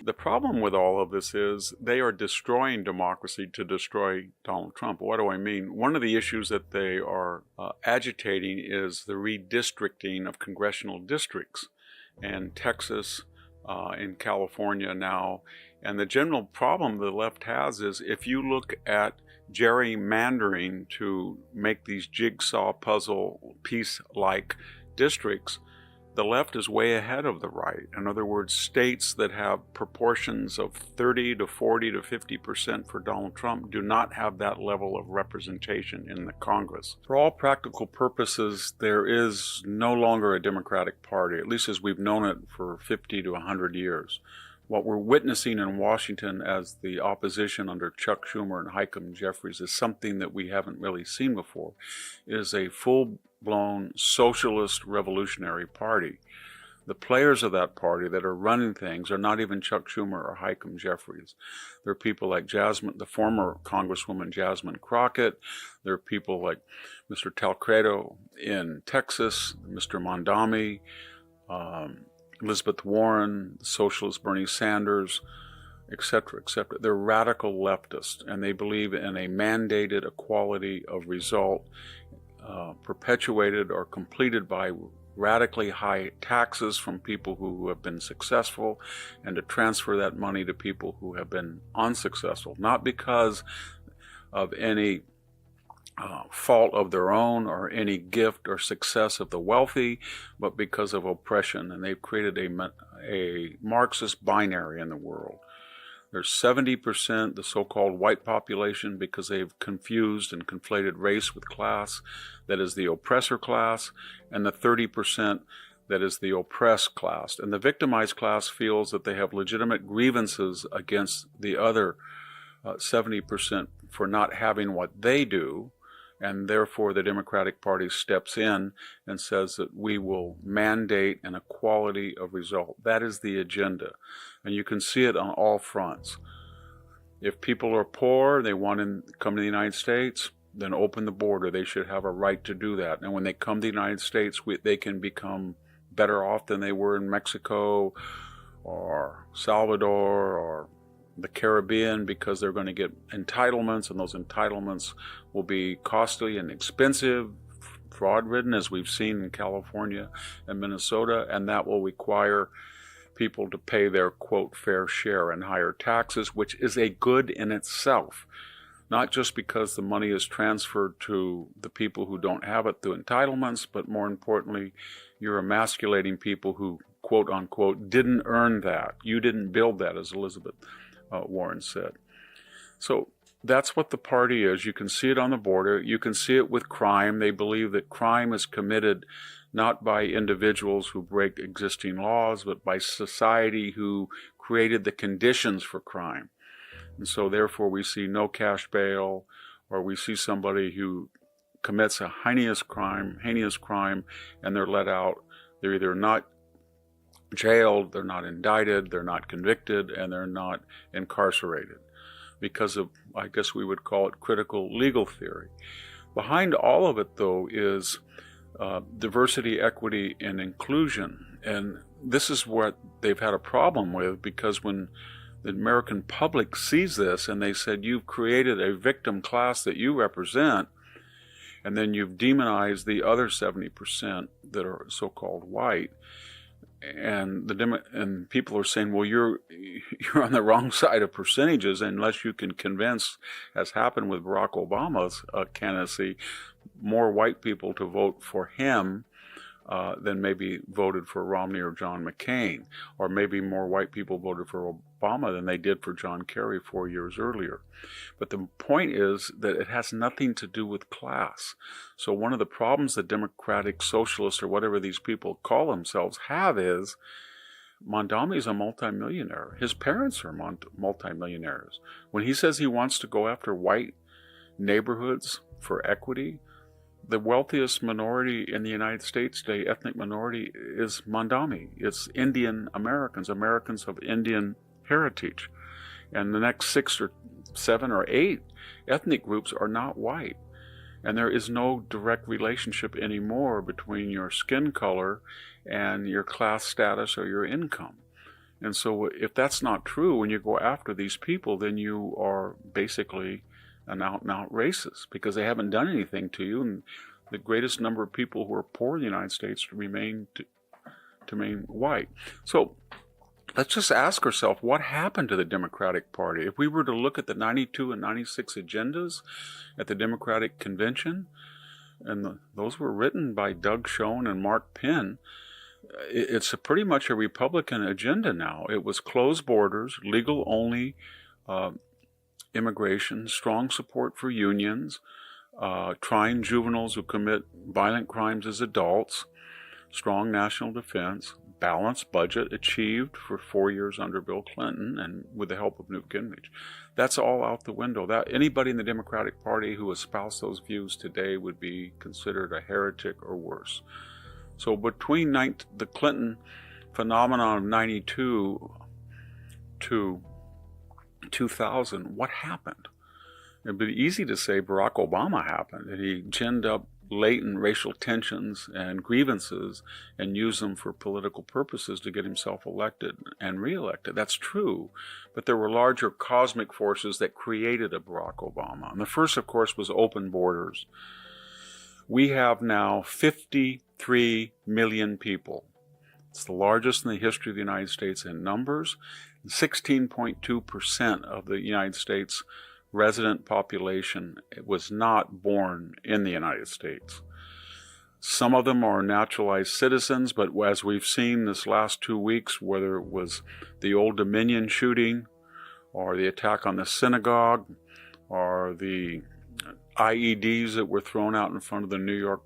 The problem with all of this is they are destroying democracy to destroy Donald Trump. What do I mean? One of the issues that they are agitating is the redistricting of congressional districts in Texas, in California now. And the general problem the left has is if you look at gerrymandering to make these jigsaw puzzle piece-like districts, the left is way ahead of the right. In other words, states that have proportions of 30 to 40 to 50% for Donald Trump do not have that level of representation in the Congress. For all practical purposes, there is no longer a Democratic Party, at least as we've known it for 50 to 100 years. What we're witnessing in Washington as the opposition under Chuck Schumer and Hakeem Jeffries is something that we haven't really seen before. It is a full-blown socialist revolutionary party. The players of that party that are running things are not even Chuck Schumer or Hakeem Jeffries. There are people like the former Congresswoman Jasmine Crockett. There are people like Mr. Tancredo in Texas, Mr. Mondami, Elizabeth Warren, socialist Bernie Sanders, etc., etc. They're radical leftists, and they believe in a mandated equality of result perpetuated or completed by radically high taxes from people who have been successful, and to transfer that money to people who have been unsuccessful, not because of any fault of their own or any gift or success of the wealthy, but because of oppression. And they've created a Marxist binary in the world. There's 70%, the so-called white population, because they've confused and conflated race with class, that is the oppressor class, and the 30% that is the oppressed class. And the victimized class feels that they have legitimate grievances against the other 70% for not having what they do, and therefore the Democratic Party steps in and says that we will mandate an equality of result. That is the agenda, and you can see it on all fronts. If people are poor, they want to come to the United States, then open the border. They should have a right to do that. And when they come to the United States, they can become better off than they were in Mexico or Salvador or the Caribbean, because they're going to get entitlements, and those entitlements will be costly and expensive, fraud-ridden, as we've seen in California and Minnesota, and that will require people to pay their, quote, fair share and higher taxes, which is a good in itself, not just because the money is transferred to the people who don't have it through entitlements, but more importantly, you're emasculating people who, quote, unquote, didn't earn that. You didn't build that, as Elizabeth Warren said. So that's what the party is. You can see it on the border. You can see it with crime. They believe that crime is committed not by individuals who break existing laws, but by society who created the conditions for crime. And so therefore we see no cash bail, or we see somebody who commits a heinous crime, and they're let out. They're either not jailed, they're not indicted, they're not convicted, and they're not incarcerated because of, I guess we would call it, critical legal theory. Behind all of it, though, is diversity, equity, and inclusion. And this is what they've had a problem with, because when the American public sees this and they said, you've created a victim class that you represent, and then you've demonized the other 70% that are so-called white, and people are saying, well, you're on the wrong side of percentages unless you can convince, as happened with Barack Obama's candidacy, more white people to vote for him than maybe voted for Romney or John McCain, or maybe more white people voted for Obama than they did for John Kerry 4 years earlier. But the point is that it has nothing to do with class. So one of the problems the Democratic Socialists, or whatever these people call themselves, have is Mondami's a multimillionaire. His parents are multimillionaires. When he says he wants to go after white neighborhoods for equity, the wealthiest minority in the United States today, ethnic minority, is Mondami. It's Indian Americans, Americans of Indian heritage. And the next 6 or 7 or 8 ethnic groups are not white. And there is no direct relationship anymore between your skin color and your class status or your income. And so if that's not true, when you go after these people, then you are basically an out-and-out racist, because they haven't done anything to you, and the greatest number of people who are poor in the United States remain white. So let's just ask ourselves, what happened to the Democratic Party? If we were to look at the 92 and 96 agendas at the Democratic Convention, and those were written by Doug Schoen and Mark Penn, it's pretty much a Republican agenda now. It was closed borders, legal only immigration, strong support for unions, trying juveniles who commit violent crimes as adults, strong national defense, balanced budget achieved for 4 years under Bill Clinton and with the help of Newt Gingrich. That's all out the window. That anybody in the Democratic Party who espoused those views today would be considered a heretic or worse. So between the Clinton phenomenon of 92 to 2000, what happened? It'd be easy to say Barack Obama happened, and he ginned up latent racial tensions and grievances and used them for political purposes to get himself elected and reelected. That's true, but there were larger cosmic forces that created a Barack Obama. And the first, of course, was open borders. We have now 53 million people. It's the largest in the history of the United States in numbers. 16.2% of the United States resident population was not born in the United States. Some of them are naturalized citizens, but as we've seen this last 2 weeks, whether it was the Old Dominion shooting or the attack on the synagogue or the IEDs that were thrown out in front of the New York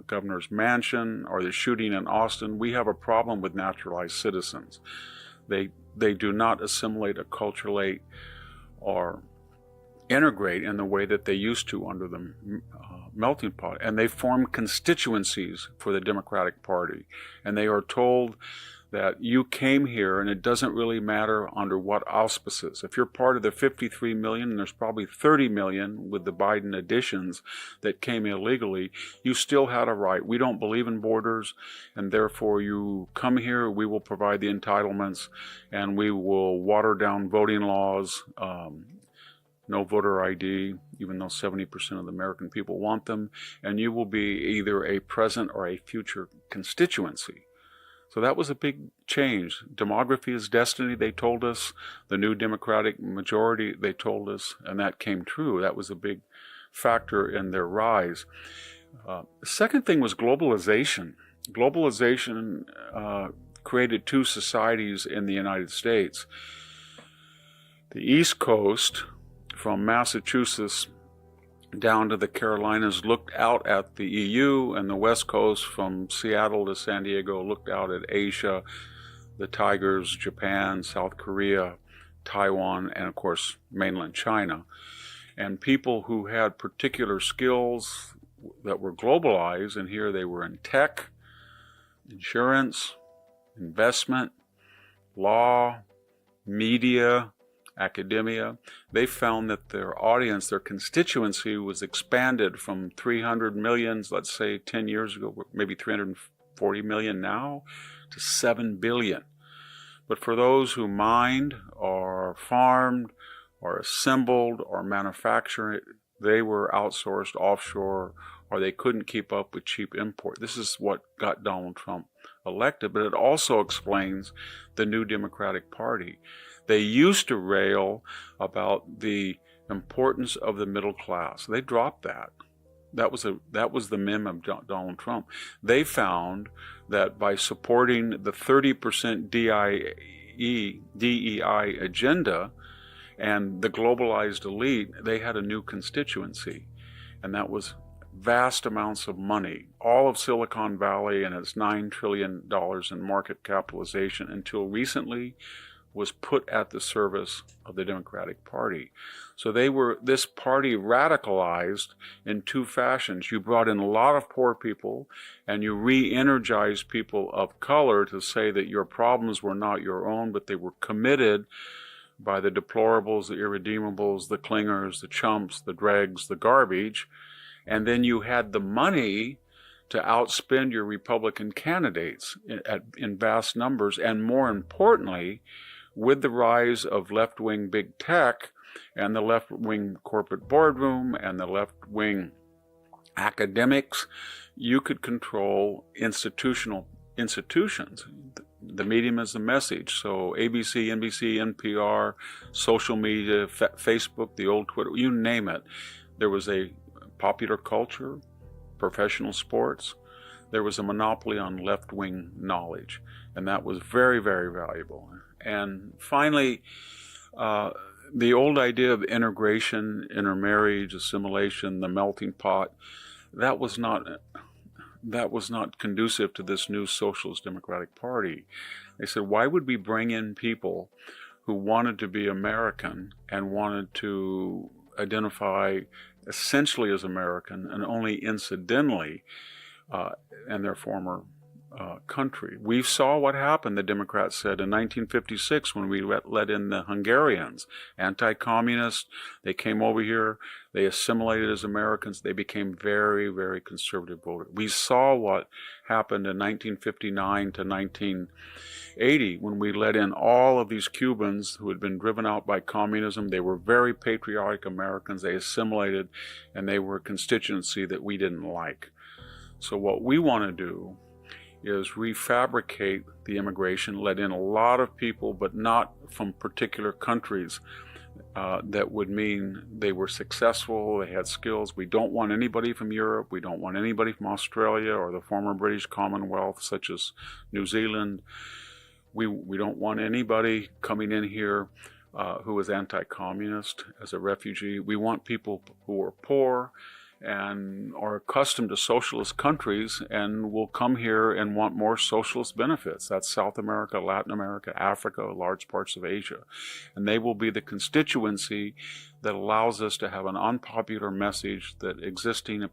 governor's mansion or the shooting in Austin, we have a problem with naturalized citizens. They do not assimilate, acculturate, or integrate in the way that they used to under the melting pot. And they form constituencies for the Democratic Party. And they are told that you came here and it doesn't really matter under what auspices. If you're part of the 53 million, and there's probably 30 million with the Biden additions that came illegally, you still had a right. We don't believe in borders, and therefore you come here, we will provide the entitlements, and we will water down voting laws, no voter ID, even though 70% of the American people want them, and you will be either a present or a future constituency. So that was a big change. Demography is destiny, they told us. The new Democratic majority, they told us, and that came true. That was a big factor in their rise. The second thing was globalization. Globalization created two societies in the United States. The East Coast, from Massachusetts down to the Carolinas, looked out at the EU, and the West Coast from Seattle to San Diego looked out at Asia, the Tigers, Japan, South Korea, Taiwan, and of course mainland China. And people who had particular skills that were globalized, and here they were in tech, insurance, investment, law, media, academia, they found that their audience, their constituency was expanded from 300 million, let's say 10 years ago, maybe 340 million now, to 7 billion. But for those who mined or farmed or assembled or manufactured, they were outsourced offshore, or they couldn't keep up with cheap import. This is what got Donald Trump elected, but it also explains the new Democratic Party. They used to rail about the importance of the middle class. They dropped that. That was the meme of Donald Trump. They found that by supporting the 30% DEI agenda and the globalized elite, they had a new constituency, and that was vast amounts of money. All of Silicon Valley and its $9 trillion in market capitalization until recently was put at the service of the Democratic Party. So this party radicalized in two fashions. You brought in a lot of poor people, and you re-energized people of color to say that your problems were not your own, but they were committed by the deplorables, the irredeemables, the clingers, the chumps, the dregs, the garbage. And then you had the money to outspend your Republican candidates in vast numbers, and more importantly, with the rise of left-wing big tech and the left-wing corporate boardroom and the left-wing academics, you could control institutions. The medium is the message. So ABC, NBC, NPR, social media, Facebook, the old Twitter, you name it. There was a popular culture, professional sports. There was a monopoly on left-wing knowledge, and that was very, very valuable. And finally, the old idea of integration, intermarriage, assimilation, the melting pot, that was not conducive to this new Socialist Democratic Party. They said, why would we bring in people who wanted to be American and wanted to identify essentially as American and only incidentally in their former country? We saw what happened, the Democrats said, in 1956 when we let in the Hungarians, anti-communist. They came over here, they assimilated as Americans, they became very, very conservative voters. We saw what happened in 1959 to 1980 when we let in all of these Cubans who had been driven out by communism. They were very patriotic Americans, they assimilated, and they were a constituency that we didn't like. So what we want to do is refabricate the immigration, let in a lot of people, but not from particular countries that would mean they were successful, they had skills. We don't want anybody from Europe, we don't want anybody from Australia or the former British Commonwealth, such as New Zealand. We don't want anybody coming in here who is anti-communist as a refugee. We want people who are poor and are accustomed to socialist countries and will come here and want more socialist benefits. That's South America, Latin America, Africa, large parts of Asia. And they will be the constituency that allows us to have an unpopular message that existing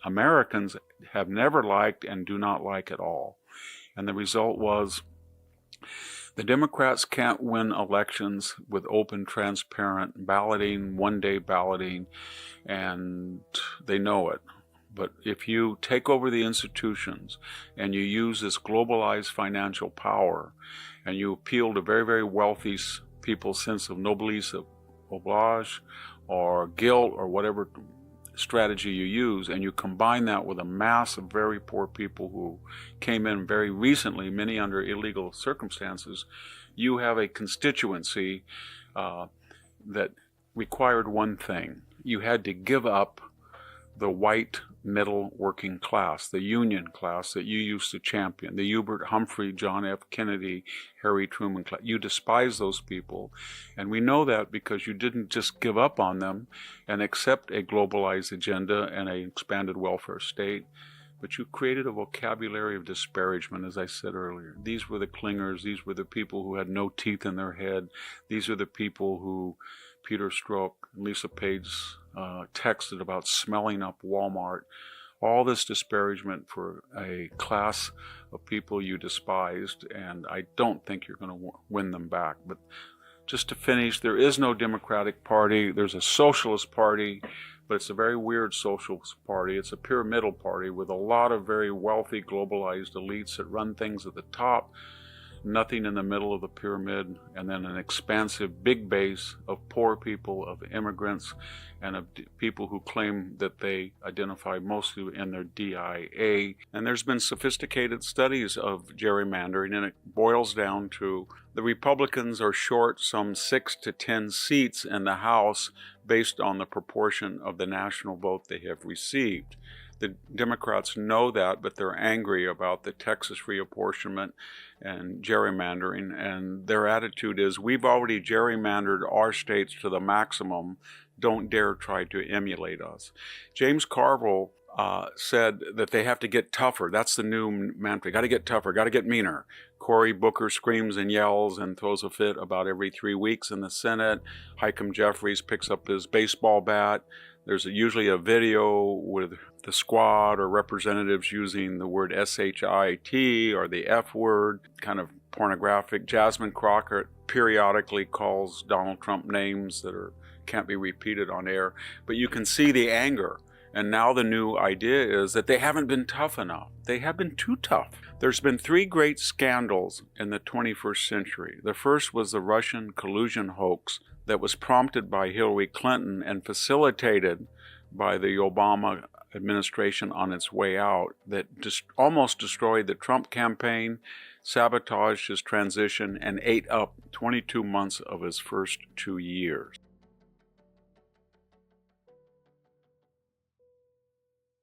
Americans have never liked and do not like at all. And the result was the Democrats can't win elections with open, transparent balloting, one-day balloting, and they know it. But if you take over the institutions and you use this globalized financial power and you appeal to very, very wealthy people's sense of noblesse oblige or guilt or whatever strategy you use, and you combine that with a mass of very poor people who came in very recently, many under illegal circumstances, you have a constituency that required one thing. You had to give up the white middle working class, the union class that you used to champion, the Hubert Humphrey, John F. Kennedy, Harry Truman class. You despise those people. And we know that because you didn't just give up on them and accept a globalized agenda and an expanded welfare state, but you created a vocabulary of disparagement, as I said earlier. These were the clingers. These were the people who had no teeth in their head. These are the people who Peter Strzok and Lisa Page texted about smelling up Walmart. All this disparagement for a class of people you despised, and I don't think you're going to win them back. But just to finish, there is no Democratic Party. There's a Socialist Party, but it's a very weird Socialist Party. It's a pyramidal party with a lot of very wealthy, globalized elites that run things at the top, nothing in the middle of the pyramid, and then an expansive big base of poor people, of immigrants, and of people who claim that they identify mostly in their DIA. And there's been sophisticated studies of gerrymandering, and it boils down to the Republicans are short some 6 to 10 seats in the House based on the proportion of the national vote they have received. The Democrats know that, but they're angry about the Texas reapportionment and gerrymandering, and their attitude is, we've already gerrymandered our states to the maximum, don't dare try to emulate us. James Carville said that they have to get tougher. That's the new mantra. Got to get tougher, got to get meaner. Cory Booker screams and yells and throws a fit about every 3 weeks in the Senate. Hakeem Jeffries picks up his baseball bat. There's usually a video with the squad or representatives using the word SHIT or the F word, kind of pornographic. Jasmine Crockett periodically calls Donald Trump names that can't be repeated on air. But you can see the anger. And now the new idea is that they haven't been tough enough. They have been too tough. There's been 3 great scandals in the 21st century. The first was the Russian collusion hoax that was prompted by Hillary Clinton and facilitated by the Obama administration on its way out, that almost destroyed the Trump campaign, sabotaged his transition, and ate up 22 months of his first 2 years.